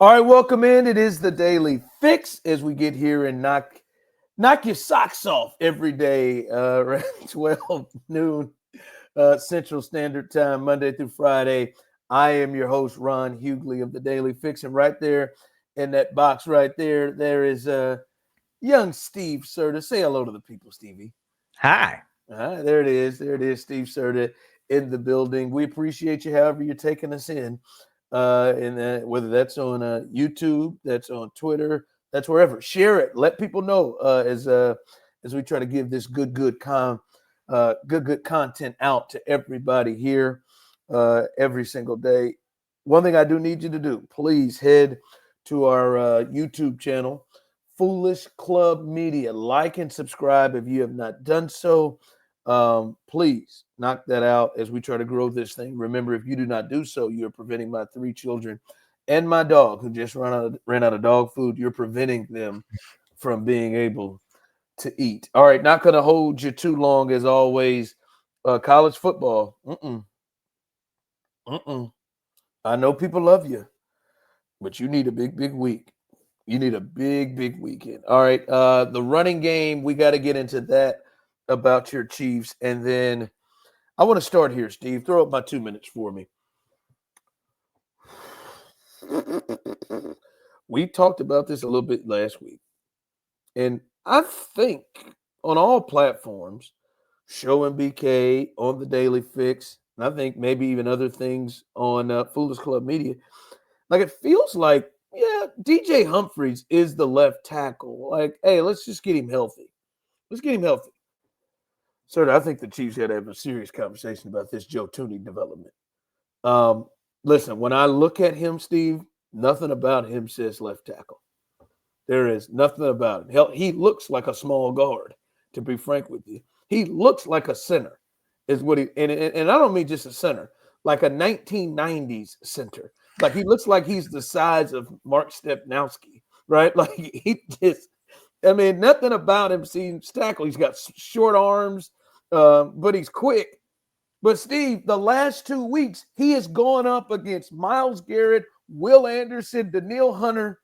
All right, welcome in. It is the Daily Fix as we get here and knock your socks off every day around 12 noon Central Standard Time, Monday through Friday. I am your host, Ron Hughley of the Daily Fix, and right there in that box right there, there is young Steve Serta. Say hello to the people, Stevie. Hi. There it is. There it is, Steve Serta in the building. We appreciate you however you're taking us in. And whether that's on YouTube, that's on Twitter, that's wherever. Share it. Let people know as we try to give this good content out to everybody here every single day. One thing I do need you to do, please head to our YouTube channel, Foolish Club Media. Like and subscribe if you have not done so. Please knock that out as we try to grow this thing. Remember, if you do not do so, you're preventing my 3 children and my dog who just ran out of dog food. You're preventing them from being able to eat. All right, not going to hold you too long as always. College football. I know people love you, but you need a big week. You need a big weekend. All right, the running game, we got to get into that about your Chiefs. And then I want to start here, Steve. Throw up my 2 minutes for me. We talked about this a little bit last week. And I think on all platforms, Show and BK, on the Daily Fix, and I think maybe even other things on Foolish Club Media, like it feels like, yeah, DJ Humphries is the left tackle. Like, hey, let's just get him healthy. Let's get him healthy. Sir, I think the Chiefs got to have a serious conversation about this Joe Thuney development. Listen, when I look at him, Steve, nothing about him says left tackle. There is nothing about him. Hell, he looks like a small guard, to be frank with you. He looks like a center, is what he and I don't mean just a center, like a 1990s center. Like he looks like he's the size of Mark Stepnowski, right? Like he just, I mean, nothing about him seems tackle. He's got short arms, but he's quick. But Steve, the last 2 weeks, he has gone up against Myles Garrett, Will Anderson, Danielle Hunter,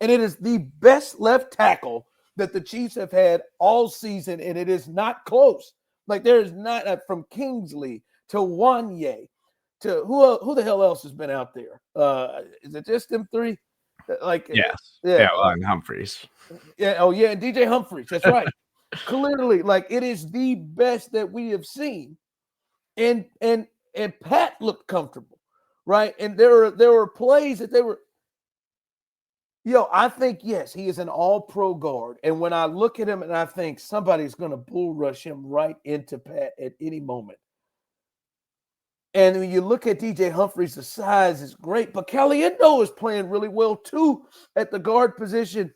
and it is the best left tackle that the Chiefs have had all season, and it is not close. Like there is not from Kingsley to Wanye to who the hell else has been out there? Is it just them 3? Like yes, yeah, well, and Humphries. Yeah, oh yeah, and DJ Humphries. That's right. Clearly, like it is the best that we have seen, and Pat looked comfortable, right? And there were plays that they were. I think, yes, he is an all-pro guard. And when I look at him and I think somebody's going to bull rush him right into Pat at any moment. And when you look at DJ Humphries, the size is great. But Caliendo is playing really well, too, at the guard position.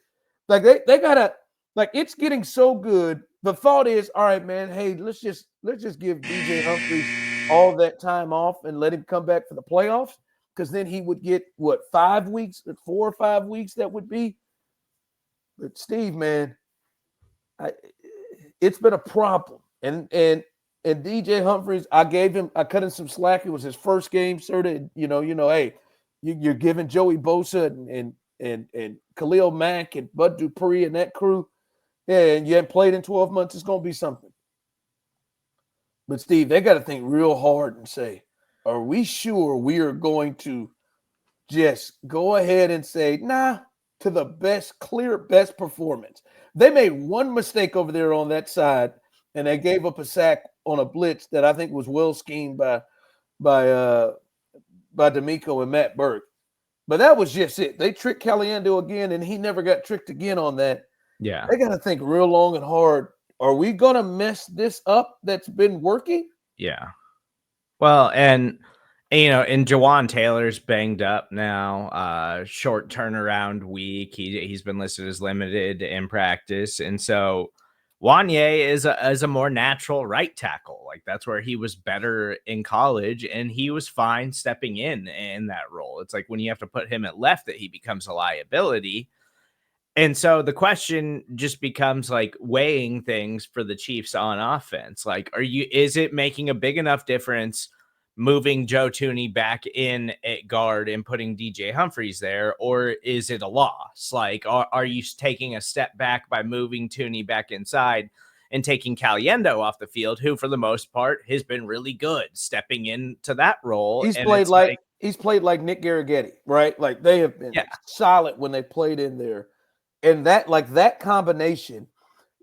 Like, they got to – like, it's getting so good. The thought is, all right, man, hey, let's just give DJ Humphries all that time off and let him come back for the playoffs. Because then he would get, 5 weeks, 4 or 5 weeks that would be. But Steve, man, it's been a problem. And DJ Humphries, I cut him some slack. It was his first game, sir. Hey, you're giving Joey Bosa and Khalil Mack and Bud Dupree and that crew. Yeah, and you haven't played in 12 months. It's going to be something. But Steve, they got to think real hard and say, are we sure we are going to just go ahead and say, nah, to the best performance? They made one mistake over there on that side, and they gave up a sack on a blitz that I think was well schemed by D'Amico and Matt Burke. But that was just it. They tricked Caliendo again, and he never got tricked again on that. Yeah. They got to think real long and hard. Are we going to mess this up that's been working? Yeah. Well, and Jawan Taylor's banged up now. Short turnaround week. He's been listed as limited in practice, and so Wanye is a more natural right tackle. Like that's where he was better in college, and he was fine stepping in that role. It's like when you have to put him at left that he becomes a liability. And so the question just becomes like weighing things for the Chiefs on offense. Like, is it making a big enough difference moving Joe Thuney back in at guard and putting DJ Humphries there, or is it a loss? Like, are you taking a step back by moving Thuney back inside and taking Caliendo off the field, who for the most part has been really good stepping into that role? He's And played it's like like, he's played like Nick Garrighetti, right? Like they have been yeah, solid when they played in there, and that combination,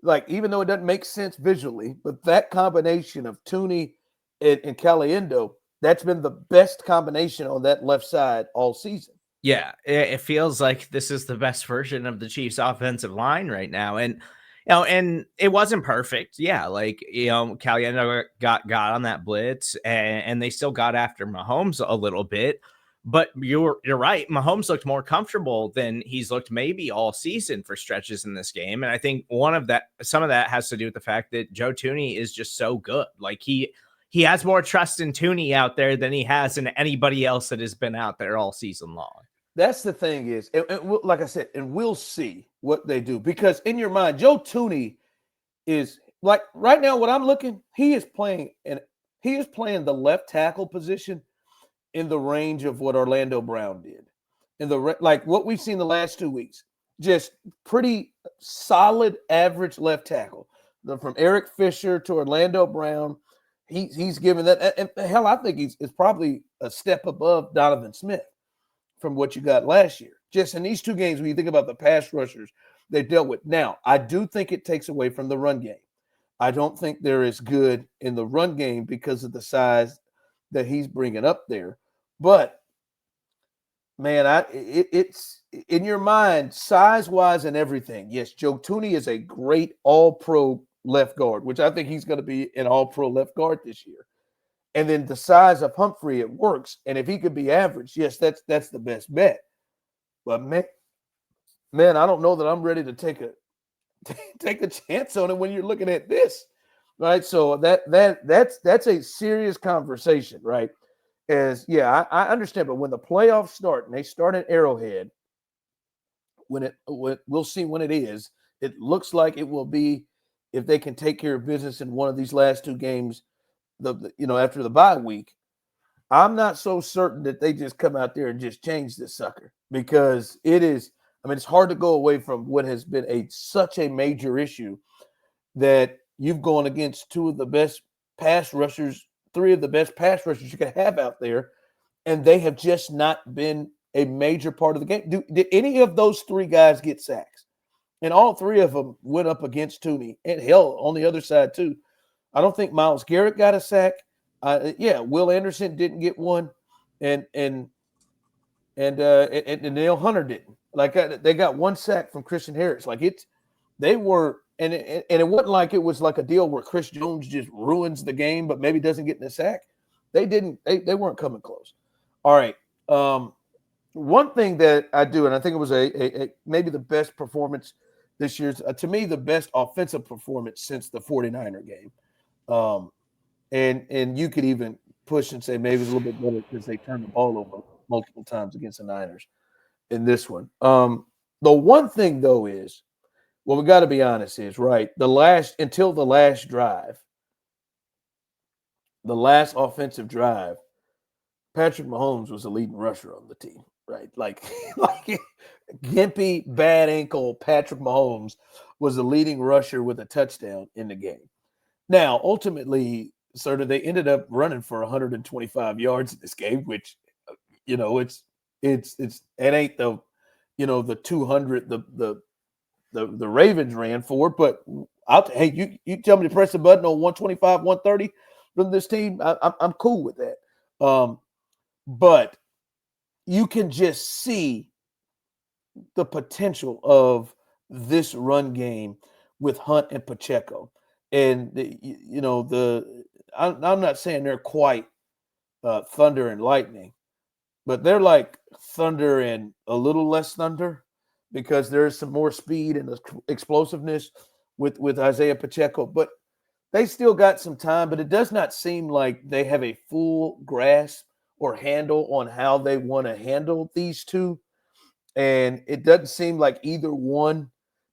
like even though it doesn't make sense visually, but that combination of Thuney and Caliendo, that's been the best combination on that left side all season. yeah, it feels like this is the best version of the Chiefs offensive line right now. And and it wasn't perfect. Yeah, like Caliendo got on that blitz, and they still got after Mahomes a little bit. But you're right. Mahomes looked more comfortable than he's looked maybe all season for stretches in this game. And I think some of that has to do with the fact that Joe Thuney is just so good. Like he has more trust in Thuney out there than he has in anybody else that has been out there all season long. That's the thing is, like I said, and we'll see what they do because in your mind, Joe Thuney is like right now. What I'm looking, he is playing the left tackle position in the range of what Orlando Brown did, in the like what we've seen the last 2 weeks, just pretty solid average left tackle. From Eric Fisher to Orlando Brown, he's given that. And hell, I think it's probably a step above Donovan Smith from what you got last year. Just in these 2 games, when you think about the pass rushers they dealt with. Now, I do think it takes away from the run game. I don't think they're as good in the run game because of the size that he's bringing up there. But man, it's in your mind, size-wise and everything. Yes, Joe Thuney is a great all-pro left guard, which I think he's going to be an all-pro left guard this year. And then the size of Humphrey, it works. And if he could be average, yes, that's the best bet. But man, I don't know that I'm ready to take a chance on it when you're looking at this, right? So that's a serious conversation, right? I understand, but when the playoffs start and they start at Arrowhead, we'll see when it is. It looks like it will be if they can take care of business in one of these last 2 games. After the bye week, I'm not so certain that they just come out there and just change this sucker because it is. I mean, it's hard to go away from what has been such a major issue that you've gone against 2 of the best pass rushers, 3 of the best pass rushers you could have out there, and they have just not been a major part of the game. Did any of those 3 guys get sacks? And all 3 of them went up against Thuney, and hell, on the other side too. I don't think Myles Garrett got a sack. Will Anderson didn't get one, and Danielle Hunter didn't. Like they got 1 sack from Christian Harris. Like they were, and it wasn't like it was like a deal where Chris Jones just ruins the game, but maybe doesn't get in a sack. They didn't. They weren't coming close. All right. One thing that I do, and I think it was a maybe the best performance this year's, to me, the best offensive performance since the 49er game. And you could even push and say maybe it's a little bit better because they turned the ball over multiple times against the Niners in this one. The one thing though is, well, we got to be honest, is right. Until the last drive, the last offensive drive, Patrick Mahomes was the leading rusher on the team, right? Like gimpy, bad ankle Patrick Mahomes was the leading rusher with a touchdown in the game. Now, ultimately, sort of they ended up running for 125 yards in this game, which it ain't the 200 the Ravens ran for, but you tell me to press the button on 125, 130 from this team, I'm cool with that. But you can just see the potential of this run game with Hunt and Pacheco. And I'm not saying they're quite thunder and lightning, but they're like thunder and a little less thunder because there's some more speed and explosiveness with Isaiah Pacheco. But they still got some time, but it does not seem like they have a full grasp or handle on how they want to handle these 2. And it doesn't seem like either one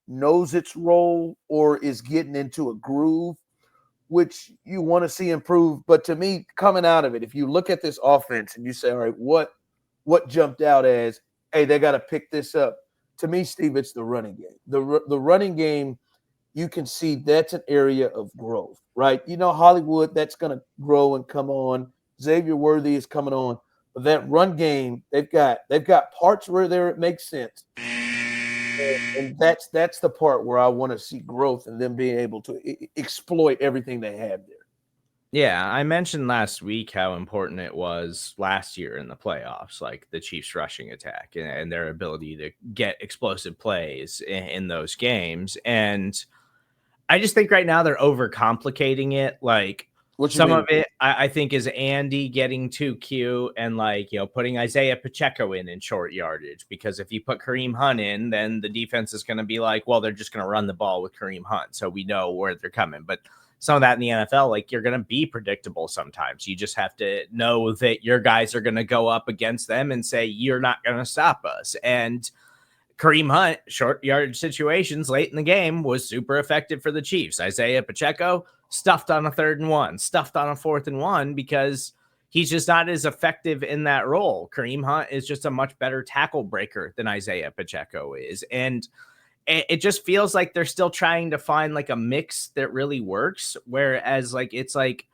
knows its role or is getting into a groove which you want to see improve. But to me, coming out of it, if you look at this offense and you say, all right, what jumped out as, hey, they got to pick this up. To me, Steve, it's the running game. The running game, you can see that's an area of growth, right? You know, Hollywood, that's going to grow and come on. Xavier Worthy is coming on. But that run game, they've got parts where there it makes sense. And that's the part where I want to see growth and them being able to exploit everything they have there. Yeah, I mentioned last week how important it was last year in the playoffs, like the Chiefs' rushing attack and their ability to get explosive plays in those games. And I just think right now they're overcomplicating it. Like What you some of mean? it, I think, is Andy getting too cute and putting Isaiah Pacheco in short yardage. Because if you put Kareem Hunt in, then the defense is going to be like, well, they're just going to run the ball with Kareem Hunt, so we know where they're coming. But some of that in the NFL, like, you're going to be predictable sometimes. You just have to know that your guys are going to go up against them and say, you're not going to stop us. And Kareem Hunt, short yardage situations late in the game, was super effective for the Chiefs. Isaiah Pacheco, stuffed on a 3rd and 1, stuffed on a 4th and 1 because he's just not as effective in that role. Kareem Hunt is just a much better tackle breaker than Isaiah Pacheco is. And it just feels like they're still trying to find like a mix that really works. Whereas it's like,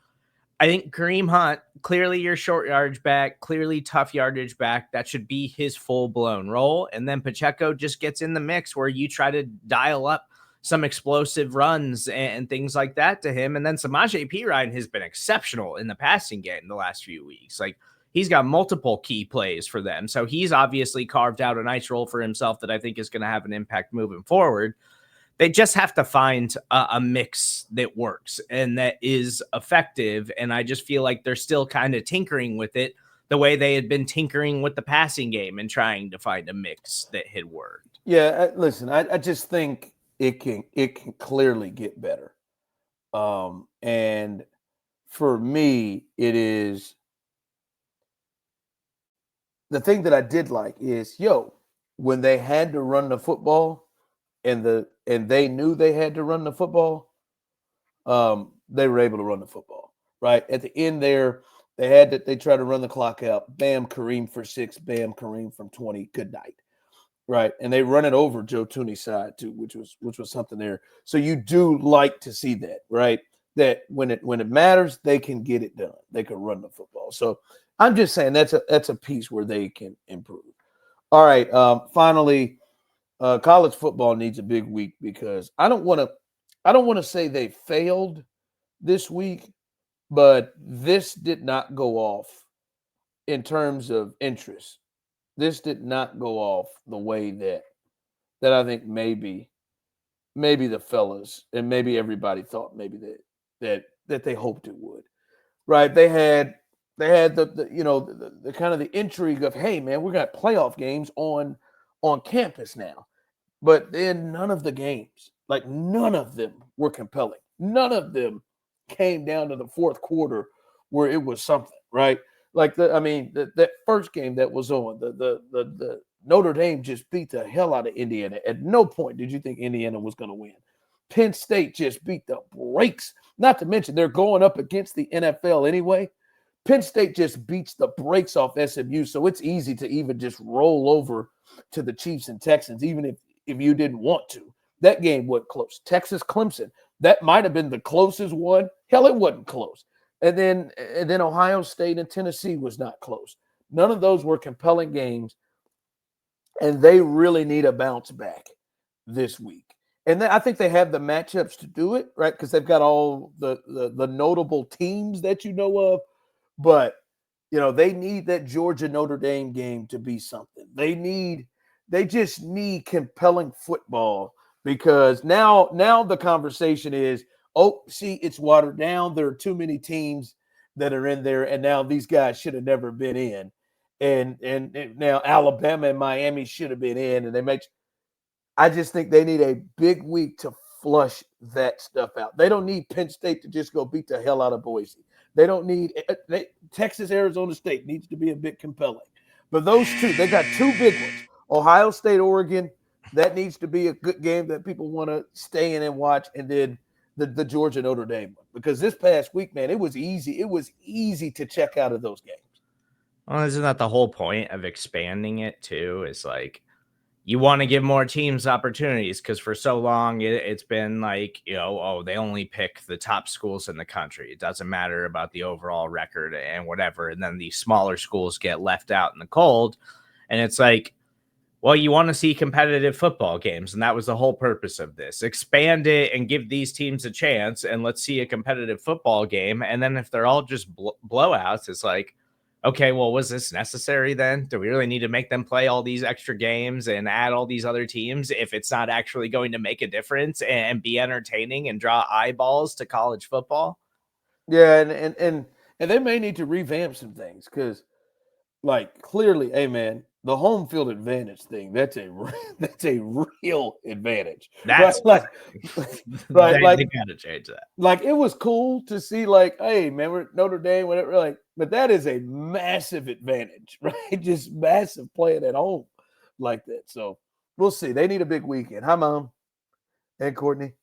I think Kareem Hunt, clearly your short yardage back, clearly tough yardage back. That should be his full blown role. And then Pacheco just gets in the mix where you try to dial up some explosive runs and things like that to him. And then Samaje Perine has been exceptional in the passing game the last few weeks. Like, he's got multiple key plays for them. So he's obviously carved out a nice role for himself that I think is going to have an impact moving forward. They just have to find a mix that works and that is effective. And I just feel like they're still kind of tinkering with it the way they had been tinkering with the passing game and trying to find a mix that had worked. Yeah, listen, I just think it can clearly get better. And for me, it is the thing that I did like is, when they had to run the football and they knew they had to run the football, they were able to run the football. Right at the end there, they tried to run the clock out. Bam, Kareem for 6. Bam, Kareem from 20. Good night. Right, and they run it over Joe Thuney's side too, which was something there. So you do like to see that, right? That when it matters, they can get it done. They can run the football. So I'm just saying that's a piece where they can improve. All right, finally, college football needs a big week because I don't want to say they failed this week, but this did not go off in terms of interest. This did not go off the way that I think maybe the fellas and maybe everybody thought maybe that they hoped it would. Right? They had the kind of the intrigue of, hey man, we got playoff games on campus now. But then none of the games, like none of them were compelling. None of them came down to the fourth quarter where it was something, right? Like that first game that was on, the Notre Dame just beat the hell out of Indiana. At no point did you think Indiana was going to win. Penn State just beat the brakes. Not to mention they're going up against the NFL anyway. Penn State just beats the brakes off SMU, so it's easy to even just roll over to the Chiefs and Texans, even if you didn't want to. That game wasn't close. Texas Clemson, that might have been the closest one. Hell, it wasn't close. And then Ohio State and Tennessee was not close. None of those were compelling games, and they really need a bounce back this week. And I think they have the matchups to do it, right? Because they've got all the notable teams that you know of. But they need that Georgia Notre Dame game to be something. They just need compelling football because now the conversation is, oh, see, it's watered down. There are too many teams that are in there, and now these guys should have never been in. And now Alabama and Miami should have been in, and I just think they need a big week to flush that stuff out. They don't need Penn State to just go beat the hell out of Boise. They don't need Texas, Arizona State needs to be a bit compelling. But those two, they got two big ones. Ohio State, Oregon, that needs to be a good game that people want to stay in and watch. And then the Georgia Notre Dame one, because this past week, man, it was easy. It was easy to check out of those games. Well, isn't that the whole point of expanding it too? Is like you want to give more teams opportunities, because for so long it's been like, oh, they only pick the top schools in the country. It doesn't matter about the overall record and whatever. And then these smaller schools get left out in the cold. And it's like, well, you want to see competitive football games. And that was the whole purpose of this. Expand it and give these teams a chance. And let's see a competitive football game. And then if they're all just blowouts, it's like, okay, well, was this necessary then? Do we really need to make them play all these extra games and add all these other teams if it's not actually going to make a difference and be entertaining and draw eyeballs to college football? Yeah, and they may need to revamp some things, because, like, clearly, hey man, the home field advantage thing, that's a real advantage. That's Right? Right, they like gotta change that. like it was cool to see, like, hey man, we're Notre Dame, whatever, like, but that is a massive advantage, right? Just massive playing at home like that. So we'll see. They need a big weekend. Hi, Mom and Courtney.